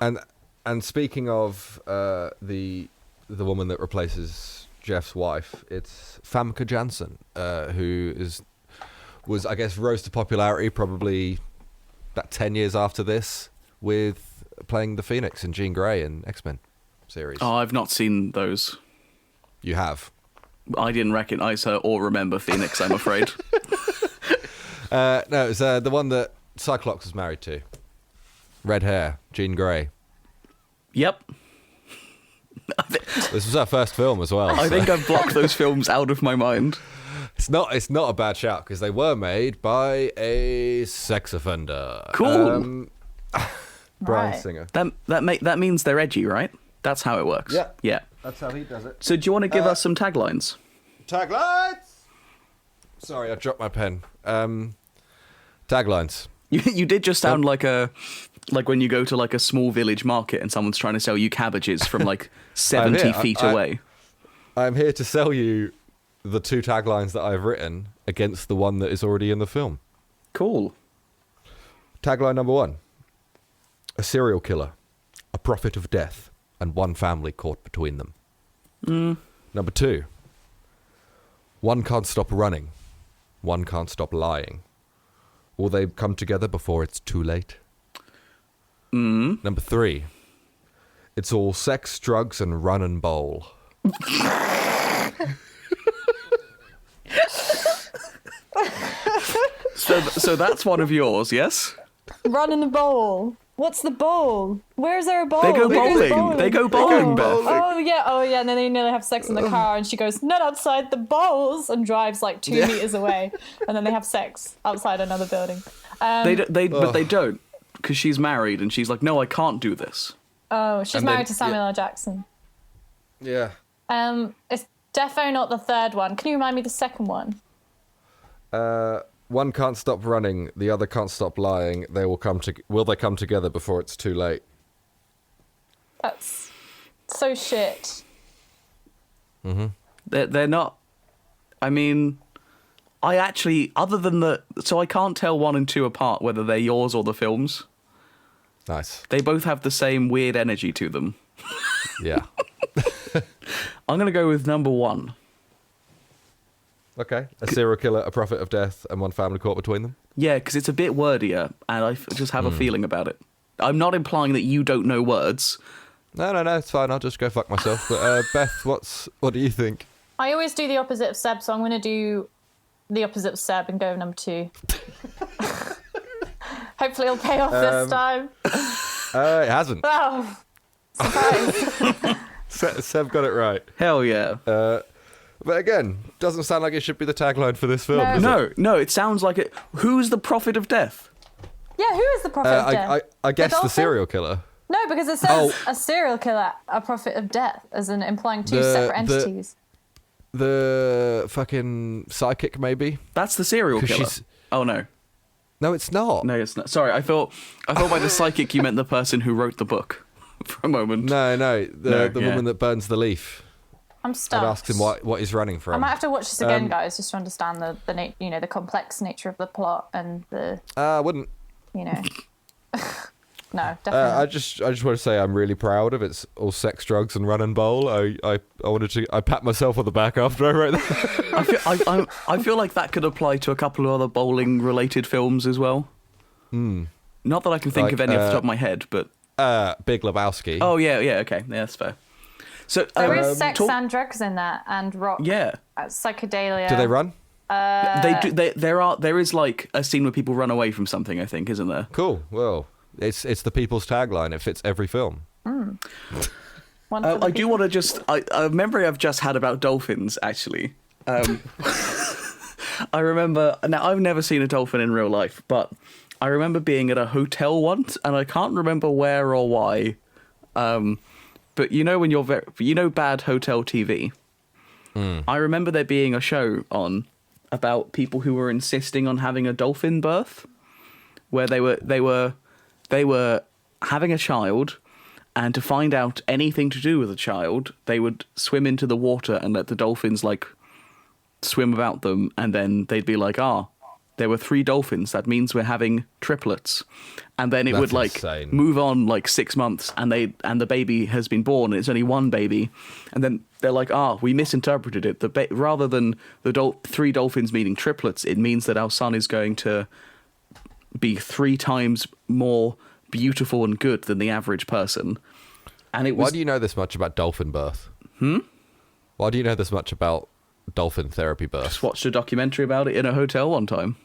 And speaking of the woman that replaces Jeff's wife, it's Famke Janssen, who was I guess rose to popularity probably about 10 years after this with playing the Phoenix in Jean Grey and X-Men series. Oh, I've not seen those. You have. I didn't recognize her or remember Phoenix, I'm afraid. No, it's the one that Cyclops was married to. Red hair, Jean Grey. Yep. This was her first film as well. I think I've blocked those films out of my mind. It's not a bad shout because they were made by a sex offender. Cool. Bryan Right. Singer. That means they're edgy, right? That's how it works. Yeah. Yeah. That's how he does it. So do you want to give us some taglines? Taglines. Sorry, I dropped my pen. Taglines. You did just sound like when you go to like a small village market and someone's trying to sell you cabbages from like 70 feet away. I'm here to sell you the two taglines that I've written against the one that is already in the film. Cool. Tagline number 1. A serial killer, a prophet of death, and one family caught between them. Number 2. One can't stop running, one can't stop lying. Will they come together before it's too late? Number 3. It's all sex, drugs, and run and bowl. So that's one of yours, yes? Run in the bowl. What's the bowl? Where is there a bowl? They go Where is bowling. They go bowling, Beth. Oh yeah. And then they nearly have sex in the car, and she goes, "Not outside the bowls," and drives like 2 meters away, and then they have sex outside another building. But they don't, because she's married and she's like, no, I can't do this. Oh, she's And married then- to Samuel L. Jackson. Yeah. It's defo not the third one. Can you remind me the second one? One can't stop running, the other can't stop lying. Will they come together before it's too late? That's so shit. They're not. I mean, I actually, other than so I can't tell 1 and 2 apart whether they're yours or the films. Nice. They both have the same weird energy to them. Yeah. I'm going to go with number 1. Okay. A serial killer, a prophet of death, and one family caught between them? Yeah, because it's a bit wordier, and I just have a feeling about it. I'm not implying that you don't know words. No, it's fine. I'll just go fuck myself. But Beth, what do you think? I always do the opposite of Seb, so I'm going to do the opposite of Seb and go with number 2. Hopefully it'll pay off this time. It hasn't. Oh, surprise. Seb got it right. Hell yeah. But again, doesn't sound like it should be the tagline for this film. No. does it? No, it sounds like it. Who's the prophet of death? Yeah, who is the prophet of death? I guess the dolphin? serial killer. No, because it says a serial killer, a prophet of death, as in implying two separate entities. The fucking psychic, maybe. That's the serial 'Cause killer. she's- Oh no, No, it's not. no, it's not. Sorry, I thought by the psychic you meant the person who wrote the book. For a moment. No, the yeah. woman that burns the leaf. I'm stuck. I'd asked him what he's running from. I might have to watch this again, guys, just to understand the complex nature of the plot and the I wouldn't. No, definitely. I just want to say I'm really proud of It's All Sex, Drugs and Run and Bowl. I pat myself on the back after I wrote that. I feel like that could apply to a couple of other bowling related films as well. Not that I can think Like, of any off the top of my head, but Big Lebowski. oh yeah, okay, yeah, that's fair. So there is sex and drugs in that, and rock. Yeah, Psychedelia. Do they run? they do. There is like a scene where people run away from something. I think, isn't there? Cool. Well, it's the people's tagline. It fits every film. One for the I do people. want to just a memory I've just had about dolphins. Actually, I remember. Now I've never seen a dolphin in real life, but I remember being at a hotel once, and I can't remember where or why. But you know when you're bad hotel TV. I remember there being a show on about people who were insisting on having a dolphin birth, where they were having a child, and to find out anything to do with the child, they would swim into the water and let the dolphins like swim about them, and then they'd be like, there were 3 dolphins. That means we're having triplets. And then it That's would like insane. move on like 6 months, and the baby has been born. And it's only one baby, and then they're like, we misinterpreted it. Rather than the 3 dolphins meaning triplets, it means that our son is going to be 3 times more beautiful and good than the average person. And it was. Why do you know this much about dolphin birth? Why do you know this much about dolphin therapy birth? Just watched a documentary about it in a hotel one time.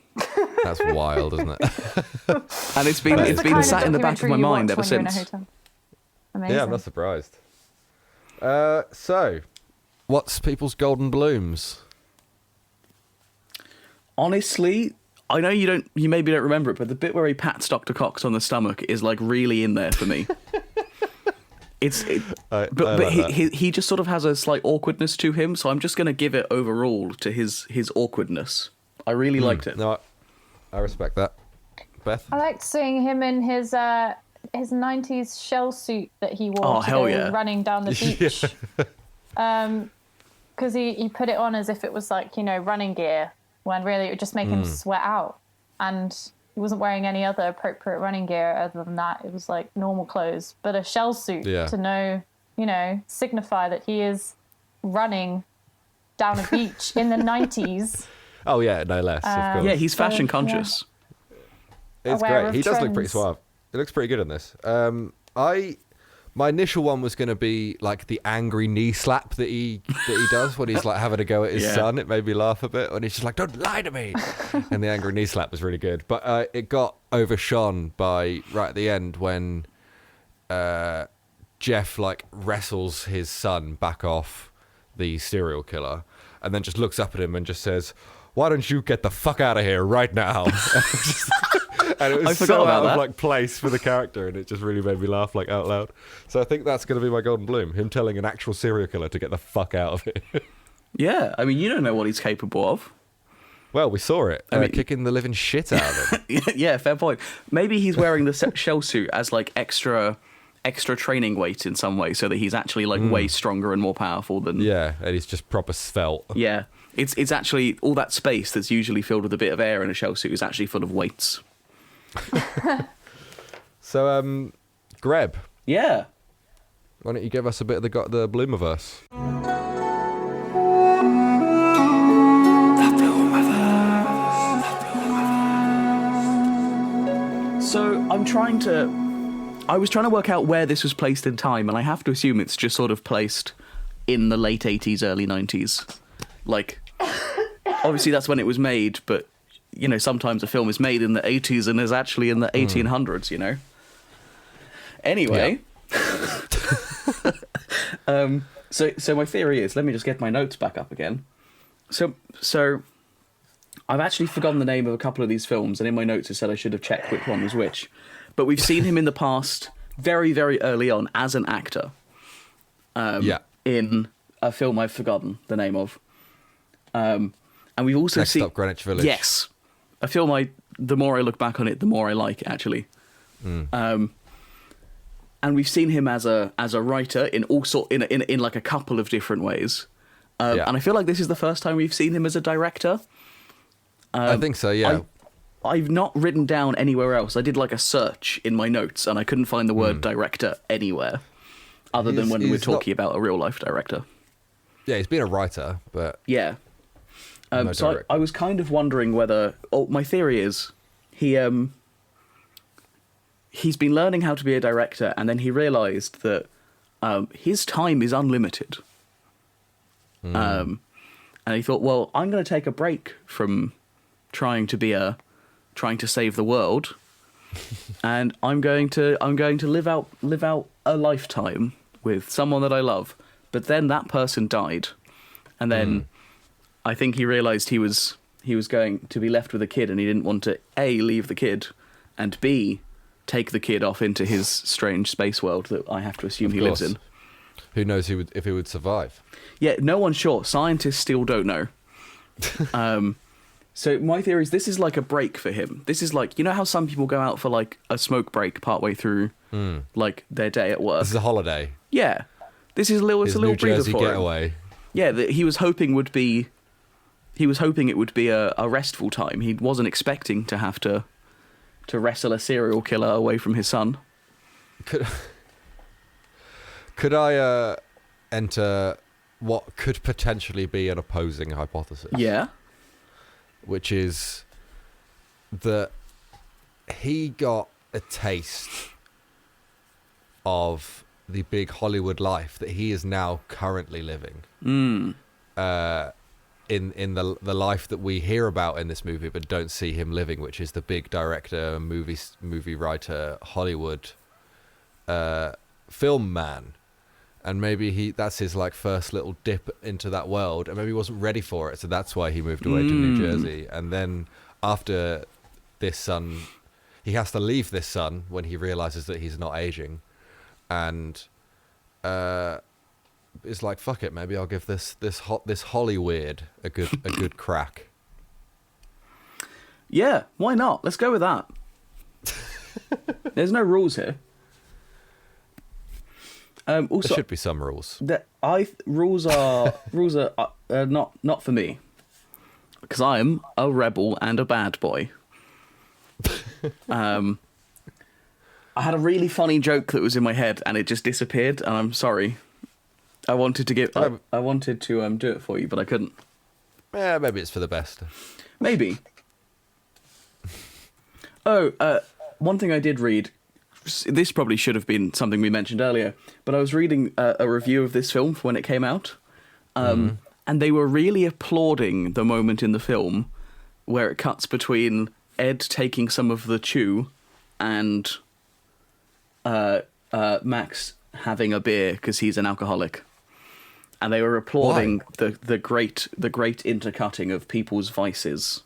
That's wild, isn't it? And it's been It's the kind of sat in the back of my documentary you mind watch ever when you're in a since. hotel. Amazing. Yeah, I'm not surprised. So, what's people's golden blooms? Honestly, I know you maybe don't remember it, but the bit where he pats Dr. Cox on the stomach is like really in there for me. He just sort of has a slight awkwardness to him, so I'm just going to give it overall to his awkwardness. I really liked it. No, I respect that. Beth? I liked seeing him in his 90s shell suit that he wore Oh, to hell go yeah. running down the beach. Because he put it on as if it was like, running gear, when really it would just make him sweat out. And he wasn't wearing any other appropriate running gear other than that. It was like normal clothes. But a shell suit to signify that he is running down a beach in the 90s. Oh, yeah, no less, of course. Yeah, he's fashion conscious. It's aware great. of He does look pretty trends. suave. It looks pretty good in this. My initial one was going to be like the angry knee slap that he does when he's like having a go at his son. It made me laugh a bit when he's just like, "Don't lie to me," and the angry knee slap was really good. But it got overshone by right at the end when Jeff like wrestles his son back off the serial killer, and then just looks up at him and just says, "Why don't you get the fuck out of here right now?" And it was forgot so about out of that. like place for the character, and it just really made me laugh like out loud. So I think that's going to be my golden bloom: him telling an actual serial killer to get the fuck out of it. Yeah, I mean, you don't know what he's capable of. Well, we saw it. I mean- Kicking the living shit out of him. Yeah, fair point. Maybe he's wearing the shell suit as like extra training weight in some way, so that he's actually like way stronger and more powerful than. Yeah, and he's just proper svelte. Yeah, it's actually all that space that's usually filled with a bit of air in a shell suit is actually full of weights. So, Greb, Yeah. why don't you give us a bit of the Bloomiverse? So I was trying to work out where this was placed in time, and I have to assume it's just sort of placed in the late 80s, early 90s. Like, obviously that's when it was made, but, sometimes a film is made in the 80s and is actually in the 1800s, Anyway. So my theory is, let me just get my notes back up again. So I've actually forgotten the name of a couple of these films, and in my notes it said I should have checked which one was which. But we've seen him in the past, very, very early on, as an actor. In a film I've forgotten the name of. And we've also Next seen... Stop, Greenwich Village. Yes. A film the more I look back on it, the more I like it, actually. And we've seen him as a writer in in like a couple of different ways. And I feel like this is the first time we've seen him as a director. I think so, yeah. I've not written down anywhere else. I did like a search in my notes, and I couldn't find the word director anywhere, other than when we're talking about a real life director. Yeah, he's been a writer, but yeah. no So director. I was kind of wondering whether. Oh, my theory is he's been learning how to be a director, and then he realised that his time is unlimited. And he thought, well, I'm going to take a break from trying to save the world, and I'm going to live out a lifetime with someone that I love. But then that person died, and then I think he realised he was going to be left with a kid, and he didn't want to A, leave the kid, and B, take the kid off into his strange space world that I have to assume he lives in. Who knows if he would survive? Yeah, no one's sure. Scientists still don't know. So my theory is this is like a break for him. This is like, you know how some people go out for like a smoke break partway through like their day at work? This is a holiday. Yeah. It's a little His breather New Jersey for him. getaway. Yeah, that he was hoping it would be a restful time. He wasn't expecting to have to wrestle a serial killer away from his son. Could I enter what could potentially be an opposing hypothesis? Yeah. Which is that he got a taste of the big Hollywood life that he is now currently living. In the life that we hear about in this movie but don't see him living, which is the big director, movie writer, Hollywood film man. And maybe that's his like first little dip into that world, and maybe he wasn't ready for it, so that's why he moved away to New Jersey. And then after this son, he has to leave this son when he realizes that he's not aging, and it's like, fuck it, maybe I'll give this Holly weird a good crack. Yeah, why not? Let's go with that. There's no rules here. Also, There should be some rules. Rules are not for me, because I am a rebel and a bad boy. I had a really funny joke that was in my head and it just disappeared, and I'm sorry. I wanted to do it for you, but I couldn't. Yeah, maybe it's for the best. Maybe. One thing I did read. This probably should have been something we mentioned earlier, but I was reading a review of this film when it came out, and they were really applauding the moment in the film where it cuts between Ed taking some of the chew and Max having a beer because he's an alcoholic, and they were applauding the great intercutting of people's vices.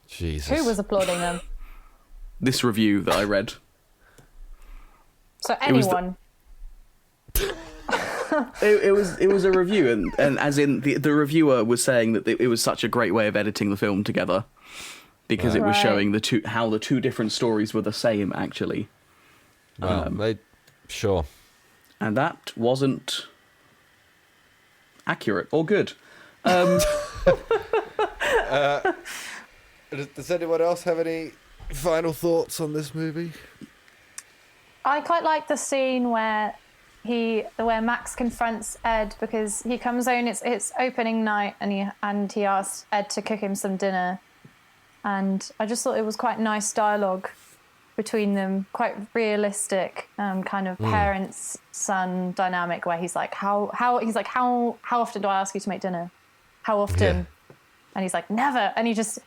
Jesus. Who was applauding them? This review that I read. So anyone. It was a review, and as in the reviewer was saying that it was such a great way of editing the film together, because it was showing how the two different stories were the same actually. Sure. And that wasn't accurate or good. Does anyone else have any final thoughts on this movie? I quite like the scene where Max confronts Ed, because he comes home. It's opening night, and he asks Ed to cook him some dinner, and I just thought it was quite nice dialogue between them, quite realistic, kind of parents son dynamic, where he's like, how often do I ask you to make dinner? How often? Yeah. And he's like, never. And he just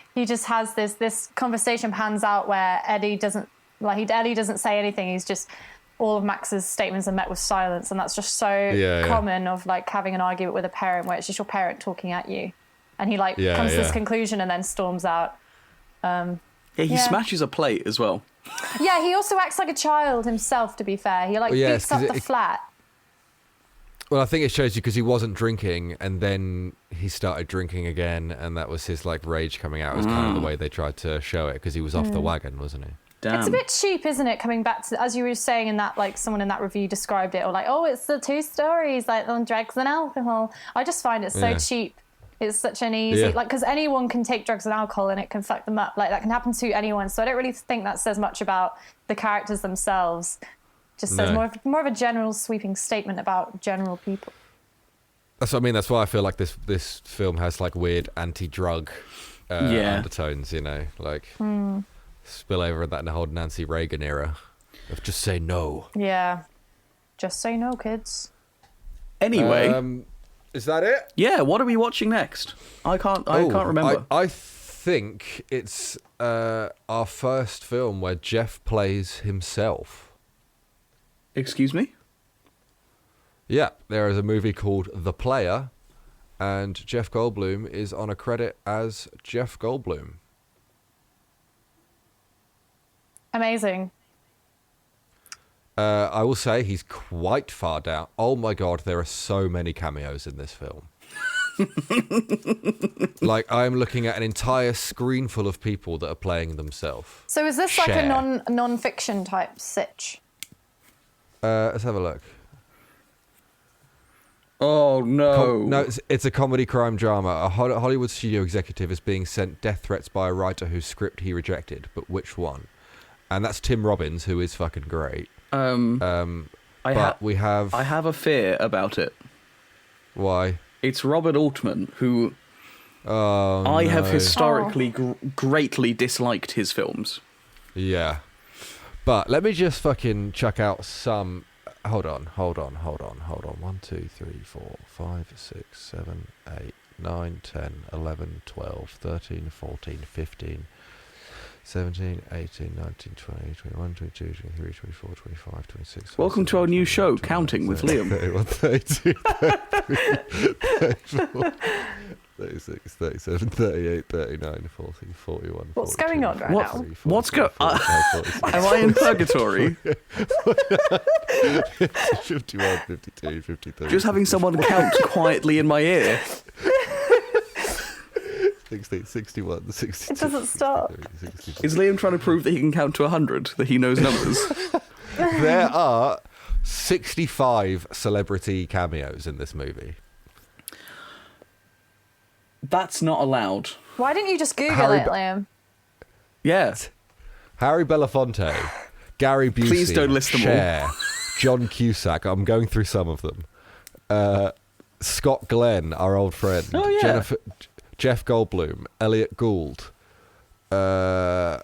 has this conversation pans out where Eddie doesn't say anything. He's just, all of Max's statements are met with silence, and that's just so common of like having an argument with a parent where it's just your parent talking at you, and he comes to this conclusion and then storms out. He smashes a plate as well. Yeah, he also acts like a child himself, to be fair. He beats up the flat. Well, I think it shows you because he wasn't drinking, and then he started drinking again, and that was his like rage coming out. It was kind of the way they tried to show it, because he was off the wagon, wasn't he? Damn. It's a bit cheap, isn't it? Coming back to, as you were saying in that, like someone in that review described it, or like, oh, it's the two stories, like on drugs and alcohol. I just find it so cheap. It's such an easy, because anyone can take drugs and alcohol and it can fuck them up. Like that can happen to anyone. So I don't really think that says much about the characters themselves. Just says more of a general sweeping statement about general people. That's what I mean. That's why I feel like this film has like weird anti-drug undertones, you know, like spill over that in the whole Nancy Reagan era of just say no. Yeah. Just say no, kids. Anyway. Is that it? Yeah, what are we watching next? I can't remember. I think it's our first film where Jeff plays himself. Excuse me? Yeah, there is a movie called The Player, and Jeff Goldblum is on a credit as Jeff Goldblum. Amazing. I will say he's quite far down. Oh my God, there are so many cameos in this film. Like, I'm looking at an entire screen full of people that are playing themselves. So is this like a non-fiction type sitch? Let's have a look. Oh, no. No, it's a comedy crime drama. A Hollywood studio executive is being sent death threats by a writer whose script he rejected. But which one? And that's Tim Robbins, who is fucking great. I have a fear about it. Why? It's Robert Altman, who I have historically greatly disliked his films. Yeah. But let me just fucking chuck out some... Hold on. 1, 2, 3, 4, 5, 6, 7, 8, 9, 10, 11, 12, 13, 14, 15... 17, 18, 19, 20, 21, 22, 23, 24, 25, 26... Welcome to our new show, Counting with Liam. 31, 32, 34, 36, 37, 38, 39, 40, 41... What's going on right now? What's going on? Am I in purgatory? 51, 52, 53... Just having someone count quietly in my ear. 60, 61, 62... It doesn't stop. 63, Is Liam trying to prove that he can count to 100, that he knows numbers? There are 65 celebrity cameos in this movie. That's not allowed. Why didn't you just Google it, Liam? Yeah. Harry Belafonte, Gary Busey, Please don't list them Cher, John Cusack. I'm going through some of them. Scott Glenn, our old friend. Oh, yeah. Jeff Goldblum, Elliot Gould. All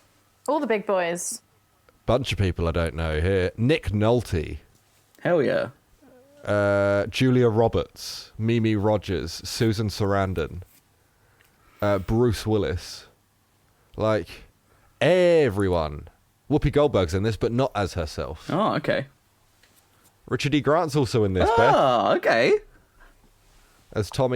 the big boys. Bunch of people I don't know here. Nick Nolte. Hell yeah. Julia Roberts, Mimi Rogers, Susan Sarandon, Bruce Willis. Like, everyone. Whoopi Goldberg's in this, but not as herself. Oh, okay. Richard E. Grant's also in this, Oh, okay. as Tom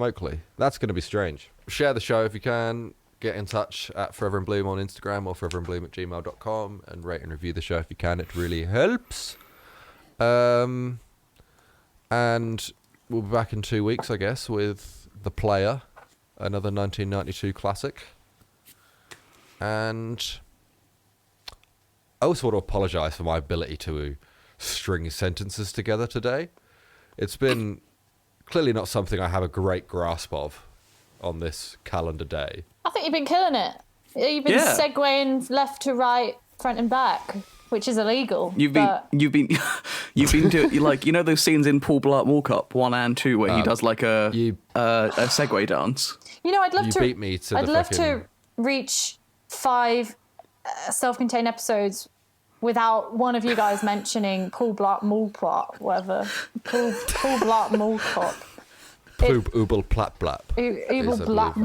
Oakley. That's going to be strange. Share the show if you can. Get in touch at foreverinblum on Instagram or foreverinblum@gmail.com and rate and review the show if you can. It really helps. And we'll be back in 2 weeks, I guess, with The Player, another 1992 classic. And I also want to apologise for my ability to string sentences together today. It's been clearly not something I have a great grasp of on this calendar day. I think you've been killing it. You've been segueing left to right, front and back, which is illegal. You've been doing, like, you know those scenes in Paul Blart Mall Cop 1 and 2 where he does like a Segway dance. You know, I'd love to reach 5 self-contained episodes without one of you guys mentioning Paul Blart Mall Cop, whatever. Paul Blart Mall Cop. Ubel Plat Blap. Ubel Blap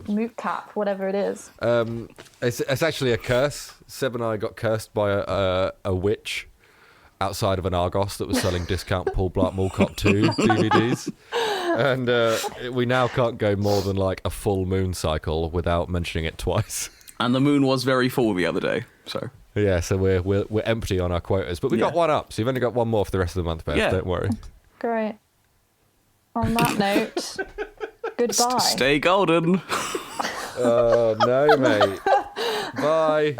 Moot Cap, whatever it is. It's actually a curse. Seb and I got cursed by a witch, outside of an Argos that was selling discount Paul Blart Mall Cop 2 DVDs. And we now can't go more than like a full moon cycle without mentioning it twice. And the moon was very full the other day, so... Yeah, so we're empty on our quotas. But we got one up, so you've only got one more for the rest of the month, Beth. Yeah. Don't worry. Great. On that note, goodbye. Stay golden. Oh, no, mate. Bye.